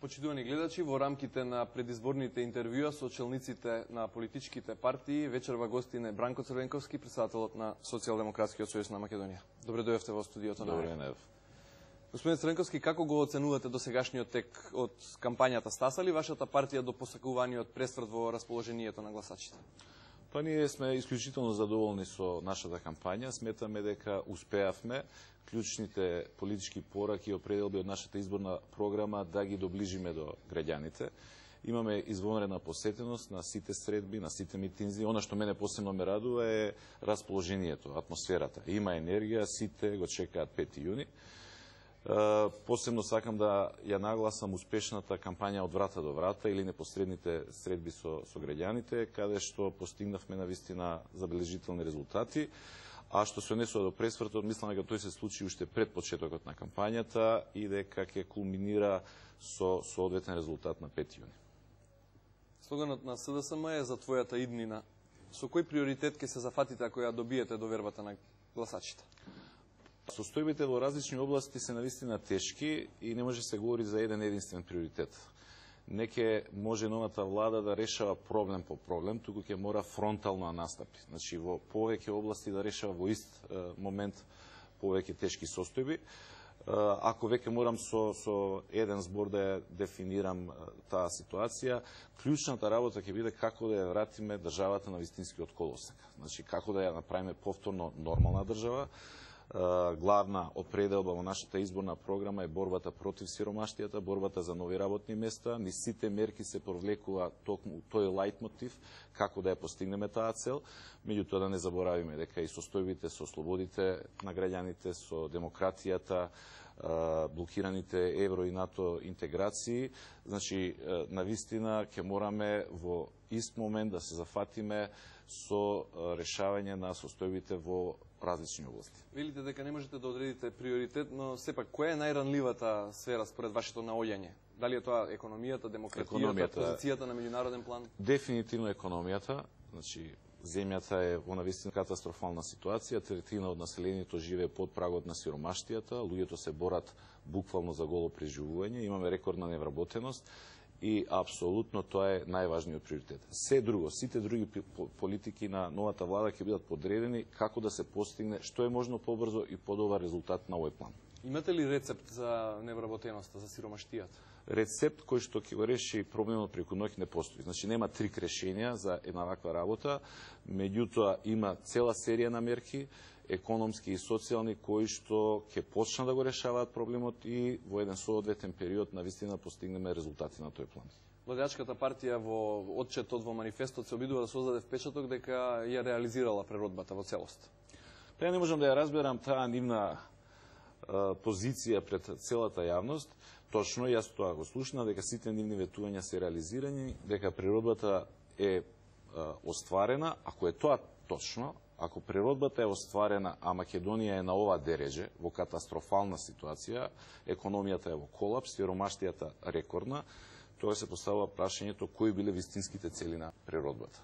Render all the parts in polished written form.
Почитувани гледачи, во рамките на предизборните интервјуа со челниците на политичките партии, вечерва гостин е Бранко Црвенковски, председателот на Социјалдемократскиот сојуз на Македонија. Добре дојавте во студиото на Добре, Господин Црвенковски, како го оценувате досегашниот тек од кампањата? Стаса ли вашата партија до посакуваниот пресврт во расположението на гласачите? Па ние сме исклучително задоволни со нашата кампања. Сметаме дека успеавме клучните политички пораки и определби од нашата изборна програма да ги доближиме до граѓаните. Имаме извонредна посетеност на сите средби, на сите митинзи. Она што мене посебно ме радува е расположението, атмосферата. Има енергија, сите го чекаат 5 јуни. Посебно сакам да ја нагласам успешната кампања од врата до врата или непосредните средби со граѓаните, каде што постигнавме навистина забележителни резултати. А што се однесува до пресвртот, мислам дека тој се случи уште пред почетокот на кампањата и дека ќе кулминира со соодветен резултат на 5 јуни. Слоганот на СДСМ е за твојата иднина. Со кој приоритет ќе се зафатите ако ја добиете довербата на гласачите? Состојбите во различни области се навистина тешки и не може се говори за еден единствен приоритет. Не ќе може новата влада да решава проблем по проблем, туку ќе мора фронтално да настапи. Значи, во повеќе области да решава во ист момент повеќе тешки состојби. Ако веќе морам со еден збор да ја дефинирам таа ситуација, клучната работа ќе биде како да ја вратиме државата на вистинскиот колосек. Значи, како да ја направиме повторно нормална држава. Главна определба во нашата изборна програма е борбата против сиромаштијата, борбата за нови работни места. Низ сите мерки се провлекува токму тој лајтмотив како да ја постигнеме таа цел. Меѓутоа да не заборавиме дека и состојбите со слободите на граѓаните, со демократијата, блокираните евро и НАТО интеграции, значи навистина ќе мораме во ист момент да се зафатиме со решавање на состојбите во различни области. Велите дека не можете да одредите приоритет, но сепак која е најранливата сфера според вашето наоѓање? Дали е тоа економијата, демократијата, позицијата на меѓународен план? Дефинитивно економијата. Значи, земјата е во навистина катастрофална ситуација, третина од населението живее под прагот на сиромаштијата, луѓето се борат буквално за голо преживување, имаме рекордна невработеност и апсолутно тоа е најважниот приоритет. Се друго, сите други политики на новата влада ќе бидат подредени како да се постигне што е можно побрзо и подобар резултат на овој план. Имате ли рецепт за невработеноста, за сиромаштијата? Рецепт кој што ќе го реши проблемот преку ноќ не постои. Значи нема трик решенија за една ваква работа, меѓутоа има цела серија на мерки, економски и социјални, кои што ќе почнат да го решаваат проблемот и во еден соодветен период навистина постигнеме резултати на тој план. Владеачката партија во отчетот во манифестот се обидува да создаде впечаток дека ја реализирала преродбата во целост. Па ја не можам да ја разберам таа нивна позиција пред целата јавност. Точно, јас тоа го слушнав, дека сите нивни ветувања се реализирани, дека природбата е остварена. Ако е тоа точно, ако природбата е остварена, а Македонија е на ова дереже, во катастрофална ситуација, економијата е во колапс, сиромаштијата рекордна, тоа се поставува прашањето кои биле вистинските цели на природбата.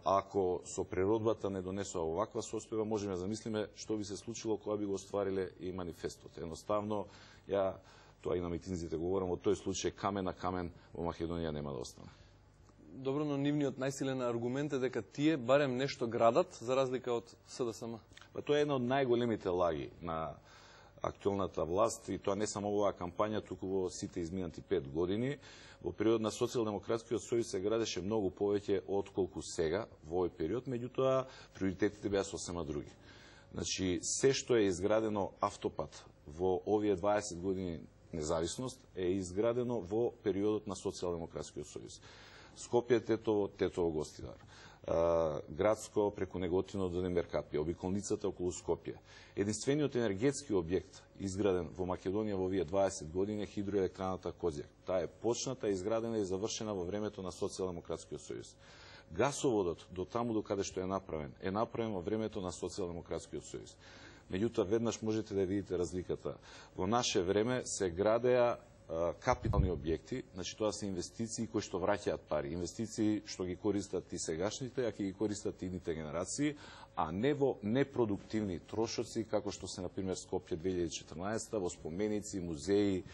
Ако со природбата не донесува оваква состојба, можеме да замислиме што би се случило кога би го оствариле и манифестот. Едноставно, тоа и на митинзите говорам, во тој случај камен на камен во Македонија нема да остане. Добро, но нивниот најсилен аргумент е дека тие барем нешто градат, за разлика од СДСМ. Па тоа е една од најголемите лаги на актуелната власт и тоа не само во оваа кампања, туку во сите изминати 5 години. Во период на Социјалдемократскиот сојуз се градеше многу повеќе отколку сега во овој период, меѓутоа приоритетите беа сосема други. Значи, се што е изградено автопат во овие 20 години независност е изградено во периодот на Социјалдемократскиот сојуз. Скопје Тетово, Тетово Гостидар, Градско преку Неготино до Демеркапија, обиколницата околу Скопје. Единствениот енергетски објект изграден во Македонија во овие 20 години е хидроелектраната Козјак. Таа е почната, изградена и завршена во времето на Социјалдемократскиот сојуз. Гасоводот до таму до каде што е направен во времето на Социјалдемократскиот сојуз. Меѓутоа, веднаш можете да видите разликата. Во наше време се градеа капитални објекти, значи тоа се инвестиции кои што враќаат пари, инвестиции што ги користат и сегашните, а ќе ги користат и идните генерации, а не во непродуктивни трошоци, како што се, например, Скопје 2014, во споменици, музеи,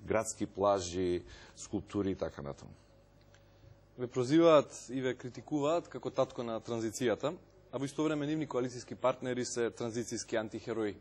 градски плажи, скулптури и така натаму. Ве прозиваат и ве критикуваат како татко на транзицијата, а во исто време нивни коалицијски партнери се транзицијски антихерои.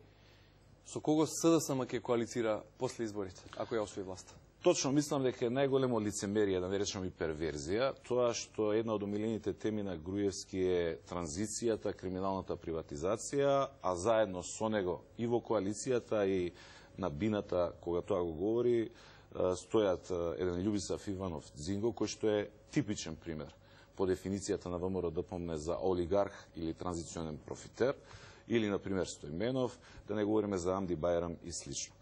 Со кого СДСМ ќе коалицира после изборите, ако ја освои власта? Точно мислам дека е најголемо лицемерие, да не речем и перверзија, тоа што една од омилените теми на Груевски е транзицијата, криминалната приватизација, а заедно со него и во коалицијата и на бината, кога тоа го говори, стојат еден Љубисав Иванов Дзинго, кој што е типичен пример по дефиницијата на ВМРО-ДПМНЕ за олигарх или транзиционен профитер, или, например, Стојменов, да не говориме за Амди Бајрам и слично.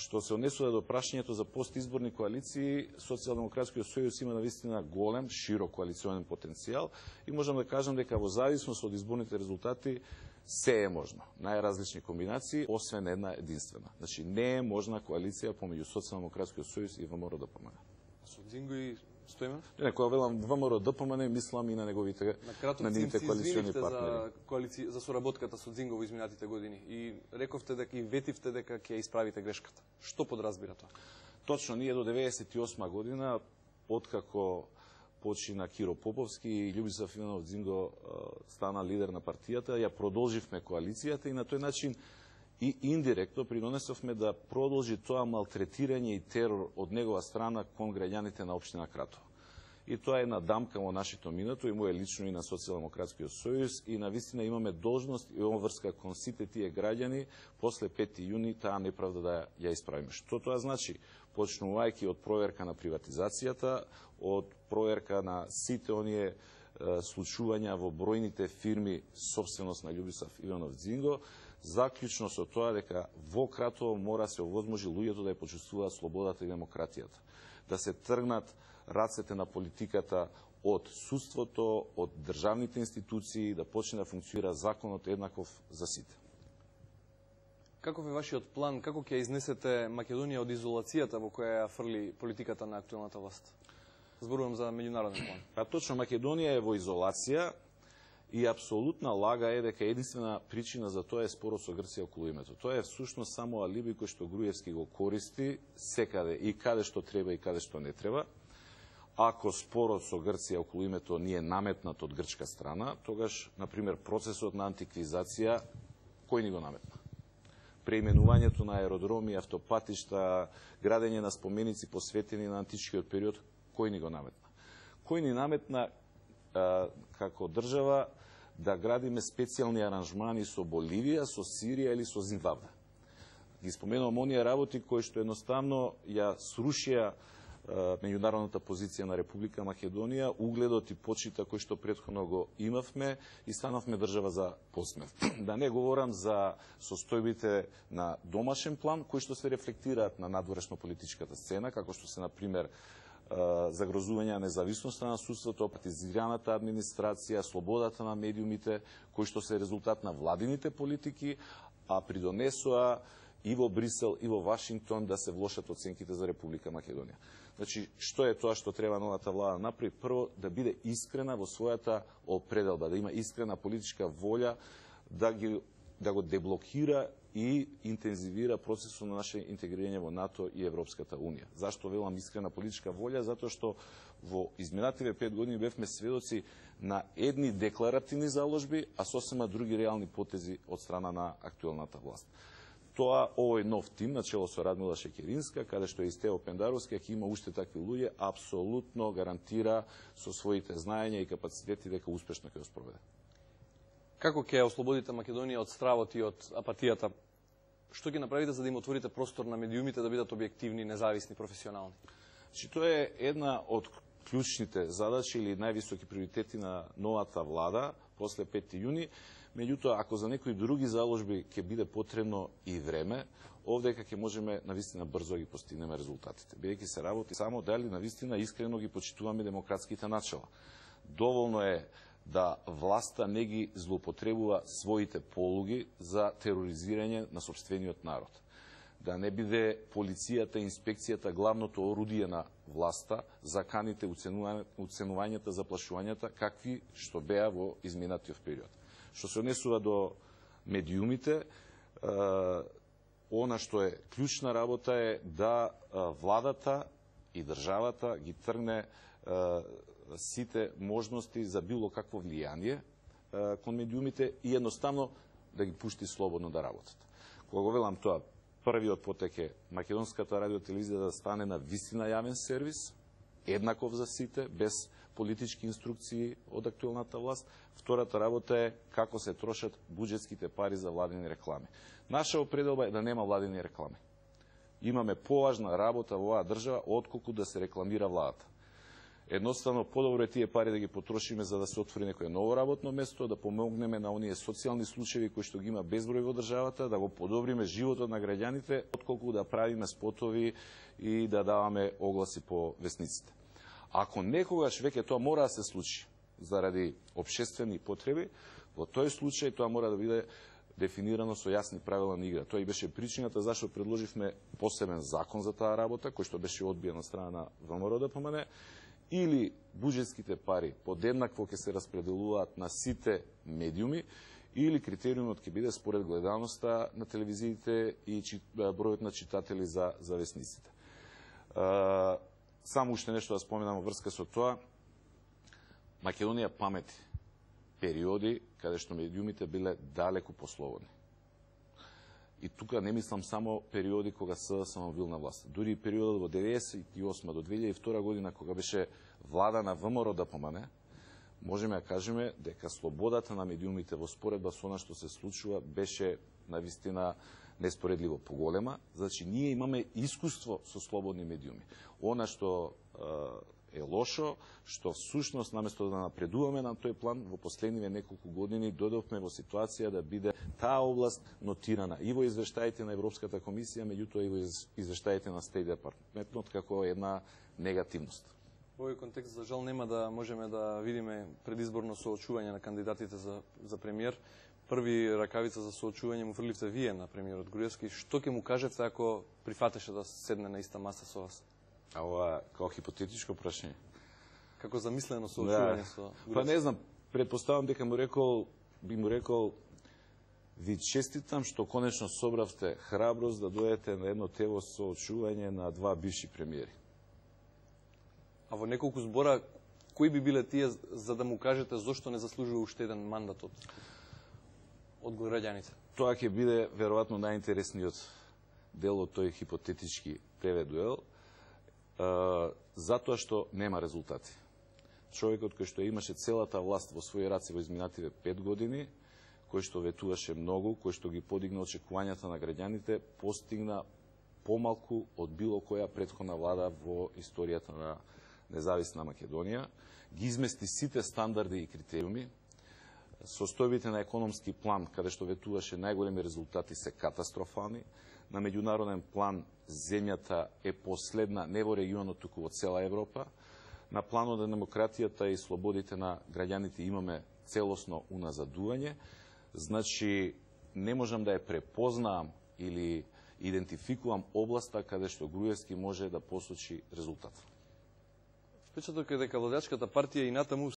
Што се однесува до прашањето за постизборни коалиции, Социјалдемократскиот сојуз има навистина голем, широк коалиционен потенцијал и можам да кажам дека во зависност од изборните резултати се е можно. Најразлични комбинации, освен една единствена. Значи, не е можна коалиција помеѓу Социјалдемократскиот сојуз и ВМРО-ДПМНЕ. Со Дзинго и Стојменов? Не, кога велам ВМРО-ДПМНЕ, мислам и на неговите коалициони партнери. За соработката со Дзинго во изминатите години и рековте дека и ветивте дека ќе исправите грешката. Што подразбира тоа? Точно, ние до 98 година, откако почина Киро Поповски и Љубисав Иванов Дзинго стана лидер на партијата, ја продолживме коалицијата и на тој начин и индиректно придонесовме да продолжи тоа малтретирање и терор од негова страна кон граѓаните на општина Кратово. И тоа е една дамка во нашето минато, и моје лично и на Социјалдемократскиот сојуз, и навистина имаме должност и обврска кон сите тие граѓани после 5. јуни таа неправда да ја исправиме. Што тоа значи? Почнувајќи од проверка на приватизацијата, од проверка на сите оние случувања во бројните фирми собственост на Љубисав Иванов Дзинго, заклучно со тоа дека во Кратово мора се овозможи луѓето да ја почувствуваат слободата и демократијата, да се тргнат рацете на политиката од судството, од државните институции, да почне да функционира законот еднаков за сите. Каков е вашиот план, како ќе изнесете Македонија од изолацијата во која ја фрли политиката на актуелната власт? Зборувам за меѓународен план. А точно, Македонија е во изолација и апсолутна лага е дека единствена причина за тоа е спорот со Грција околу името. Тоа е всушност само алиби кој што Груевски го користи секаде и каде што треба и каде што не треба. Ако спорот со Грција околу името не е наметнат од грчка страна, тогаш, например, процесот на антиквизација, кој ни го наметна? Преименувањето на аеродроми, автопатишта, градење на споменици посветени на античкиот период, кој ни го наметна? Кој ни наметна како држава да градиме специјални аранжмани со Боливија, со Сирија или со Зимбабве? Ги споменувам оние работи кои што едноставно ја срушија меѓународната позиција на Република Македонија, угледот и почита кој што претходно го имавме и станавме држава за посмев. Да не говорам за состојбите на домашен план, кои што се рефлектираат на надворешно политичката сцена, како што се, например, загрозување на независноста на судството, партизираната администрација, слободата на медиумите, кои што се резултат на владините политики, а придонесоа и во Брисел, и во Вашингтон да се влошат оценките за Република Македонија. Значи, што е тоа што треба новата влада направи? Прво, да биде искрена во својата определба, да има искрена политичка волја да го деблокира и интензивира процесот на наше интегрирање во НАТО и Европската Унија. Зашто велам искрена политичка волја? Затоа што во изминативе 5 години бевме сведоци на едни декларативни заложби, а сосема други реални потези од страна на актуелната власт. Тоа, овој нов тим, начело со Радмила Шекеринска, каде што е и Стево Пендаровски, ако има уште такви луѓе, апсолутно гарантира со своите знаења и капацитети дека успешно ќе го спроведе. Како ќе ослободите Македонија од стравот и од апатијата? Што ќе направите за да им отворите простор на медиумите да бидат објективни, независни, професионални? Тоа е една од клучните задачи или највисоки приоритети на новата влада после 5. јуни. Меѓутоа, ако за некои други заложби ќе биде потребно и време, овдека ќе можеме навистина брзо ги постигнеме резултатите. Бидејќи се работи само дали навистина искрено ги почитуваме демократските начала. Доволно е да власта не ги злоупотребува своите полуги за тероризирање на сопствениот народ. Да не биде полицијата и инспекцијата главното орудие на власта за каните, уценувањата, заплашувањата, какви што беа во изминатиот период. Што се однесува до медиумите, она што е клучна работа е да владата и државата ги тргне сите можности за било какво влијание кон медиумите и едноставно да ги пушти слободно да работат. Кога го велам тоа, првиот потек е македонската радиотелевизија да стане на вистина јавен сервис, еднаков за сите, без политички инструкции од актуелната власт. Втората работа е како се трошат буџетските пари за владени реклами. Наша определба е да нема владени реклами. Имаме поважна работа во оваа држава отколку да се рекламира владата. Едноставно, подобро е тие пари да ги потрошиме за да се отвори некое ново работно место, да помогнеме на оние социјални случаи кои што ги има безброј во државата, да го подобриме животот на граѓаните, отколку да правиме спотови и да даваме огласи по весниците. Ако некогаш веќе тоа мора да се случи заради општествени потреби, во тој случај тоа мора да биде дефинирано со јасни правила на игра. Тоа и беше причината зашто предложивме посебен закон за таа работа, кој што беше одбиен на страна на ВМРО ДПМН, или буџетските пари подеднакво ќе се распределуваат на сите медиуми, или критериумот ќе биде според гледаноста на телевизиите и бројот на читатели за весниците. Само уште нешто да споменам во врска со тоа. Македонија памети периоди каде што медиумите биле далеку послободни. И тука не мислам само периоди кога СДСМ бил на власт. Дури и периодот во 1998 до 2002 година, кога беше влада на ВМРО ДПМН, можеме да кажеме дека слободата на медиумите во споредба со она што се случува беше навистина неспоредливо поголема. Значи, ние имаме искуство со слободни медиуми. Она што е лошо, што всушност наместо да напредуваме на тој план, во последниве неколку години додовме во ситуација да биде таа област нотирана и во извештаите на Европската комисија, меѓутоа и во извештаите на Стејт Департментот како една негативност. Во овој контекст, за жал, нема да можеме да видиме предизборно соочување на кандидатите за премиер. Први ракавица за соочување му фрливте вие на премиерот Груевски. Што ќе му кажете ако прифатеше да седне на иста маса со вас? А ова како хипотетичко прашање? Како замислено соочување со Груевски? Па не знам, предпоставам дека би му рекол ви честитам што конечно собравте храброст да дојдете на едно тево соочување на два бивши премиери. А во неколку збора, кои би биле тие за да му кажете зошто не заслужува уште еден мандат од граѓаните? Тоа ќе биде веројатно најинтересниот дел од тој хипотетички ТВ дуел, затоа што нема резултати. Човекот кој што имаше целата власт во своји раце во изминативе 5 години, кој што ветуваше многу, кој што ги подигна очекувањата на граѓаните, постигна помалку од било која претходна влада во историјата на независна Македонија, ги измести сите стандарди и критериуми. Состојбите на економски план, каде што ветуваше најголеми резултати, се катастрофални. На меѓународен план земјата е последна не во регионот, туку во цела Европа. На планот на демократијата и слободите на граѓаните имаме целосно уназадување. Значи, не можам да ја препознаам или идентификувам областа каде што Груевски може да посочи резултат. Впечаток е дека владачката партија и натаму